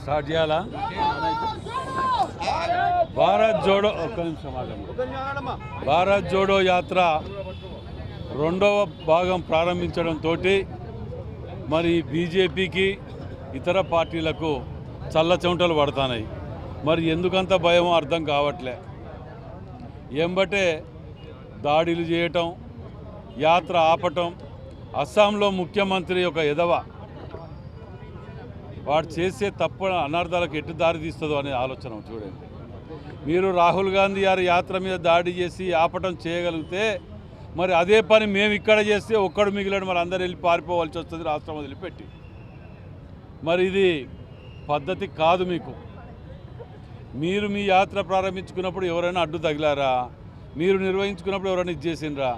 Start చేయాలా? భారత్ జోడో భారత్ జోడో యాత్ర రెండవ భాగం ప్రారంభించడంతో మరి బీజేపీకి ఇతర పార్టీలకు చల్ల చెమటలు పడుతున్నాయి. మరి ఎందుకంత భయమో అర్థం కావట్లే. ఎంబటే దాడులు చేయటం, యాత్ర ఆపటం, అస్సాంలో ముఖ్యమంత్రి ఒక ఎదవ వాడు చేసే తప్పు అనర్థాలకు ఎటు దారి తీస్తుందో అనే ఆలోచన చూడండి. మీరు రాహుల్ గాంధీ గారి యాత్ర మీద దాడి చేసి ఆపటం చేయగలిగితే మరి అదే పని మేము ఇక్కడ చేస్తే ఒక్కడు మిగిలాడు, మరి అందరు వెళ్ళి పారిపోవాల్సి వస్తుంది రాష్ట్రం వదిలిపెట్టి. మరి ఇది పద్ధతి కాదు. మీరు మీ యాత్ర ప్రారంభించుకున్నప్పుడు ఎవరైనా అడ్డు తగిలారా? మీరు నిర్వహించుకున్నప్పుడు ఎవరైనా ఇది చేసిండ్రా?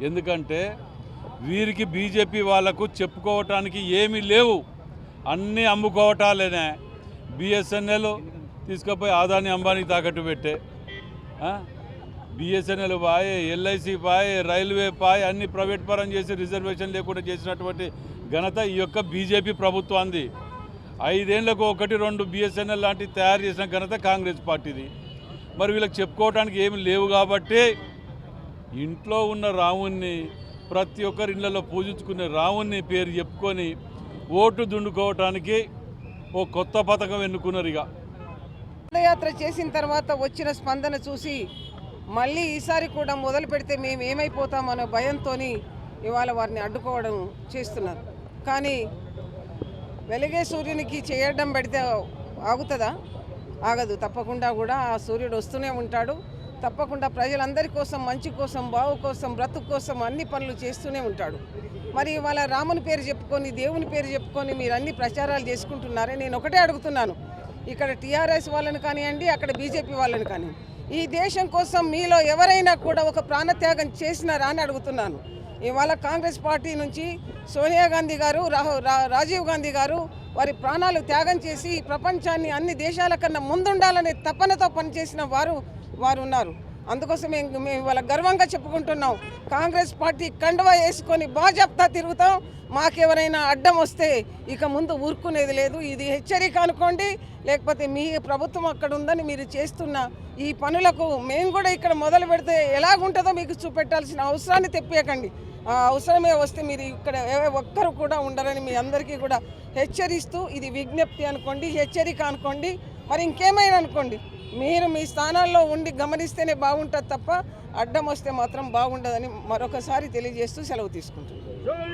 ఎందుకంటే వీరికి బీజేపీ వాళ్లకు చెప్పుకోవటానికి ఏమీ లేవు, అన్నీ అమ్ముకోవటాలేనే. బిఎస్ఎన్ఎల్ తీసుకుపోయి ఆదాని అంబానీ తాకట్టు పెట్టే, బిఎస్ఎన్ఎల్ పాయే, ఎల్ఐసి పాయే, రైల్వే పాయే, అన్ని ప్రైవేట్ పరం చేసి రిజర్వేషన్ లేకుండా చేసినటువంటి ఘనత ఈ యొక్క బీజేపీ ప్రభుత్వాన్ని. 5 ఏళ్లకు 1-2 బిఎస్ఎన్ఎల్ లాంటివి తయారు చేసిన ఘనత కాంగ్రెస్ పార్టీది. మరి వీళ్ళకి చెప్పుకోవడానికి ఏమి లేవు కాబట్టి ఇంట్లో ఉన్న రాముణ్ణి, ప్రతి ఒక్కరి ఇళ్లలో పూజించుకునే రాముణ్ణి పేరు చెప్పుకొని ఓటు దుండుకోవటానికి ఓ కొత్త పథకం ఎన్నుకున్నారు. ఇక పాదయాత్ర చేసిన తర్వాత వచ్చిన స్పందన చూసి మళ్ళీ ఈసారి కూడా మొదలు పెడితే మేము ఏమైపోతామనే భయంతో ఇవాళ వారిని అడ్డుకోవడం చేస్తున్నారు. కానీ వెలిగే సూర్యునికి చేయడం పెడితే ఆగుతుందా? ఆగదు. తప్పకుండా కూడా ఆ సూర్యుడు వస్తూనే ఉంటాడు. తప్పకుండా ప్రజలందరి కోసం, మంచి కోసం, బావు కోసం, బ్రతుకు కోసం అన్ని పనులు చేస్తూనే ఉంటాడు. మరి ఇవాళ రాముని పేరు చెప్పుకొని, దేవుని పేరు చెప్పుకొని మీరు అన్ని ప్రచారాలు చేసుకుంటున్నారే. నేను ఒకటే అడుగుతున్నాను, ఇక్కడ టీఆర్ఎస్ వాళ్ళని కానివ్వండి, అక్కడ బీజేపీ వాళ్ళని కానివ్వండి, ఈ దేశం కోసం మీలో ఎవరైనా కూడా ఒక ప్రాణత్యాగం చేసినారా అని అడుగుతున్నాను. ఇవాళ కాంగ్రెస్ పార్టీ నుంచి సోనియా గాంధీ గారు, రాజీవ్ గాంధీ గారు వారి ప్రాణాలు త్యాగం చేసి ప్రపంచాన్ని అన్ని దేశాల కన్నా ముందుండాలనే తపనతో పనిచేసిన వారు ఉన్నారు. అందుకోసం మేము ఇవాళ గర్వంగా చెప్పుకుంటున్నాం, కాంగ్రెస్ పార్టీ కండువా వేసుకొని బాజాప్తా తిరుగుతాం. మాకెవరైనా అడ్డం వస్తే ఇక ముందు ఊరుకునేది లేదు. ఇది హెచ్చరిక అనుకోండి, లేకపోతే మీ ప్రభుత్వం అక్కడ ఉందని మీరు చేస్తున్న ఈ పనులకు మేము కూడా ఇక్కడ మొదలు పెడితే ఎలాగుంటుందో మీకు చూపెట్టాల్సిన అవసరాన్ని తెప్పేయకండి. ఆ అవసరమే వస్తే మీరు ఇక్కడ ఒక్కరు కూడా ఉండరని మీ అందరికీ కూడా హెచ్చరిస్తూ, ఇది విజ్ఞప్తి అనుకోండి, హెచ్చరిక అనుకోండి, మరి ఇంకేమైనా అనుకోండి. మీరు మీ స్థానాల్లో ఉండి గమనిస్తేనే బాగుంటుంది తప్ప అడ్డం వస్తే మాత్రం బాగుండదని మరొకసారి తెలియజేస్తూ సెలవు తీసుకుంటున్నాను.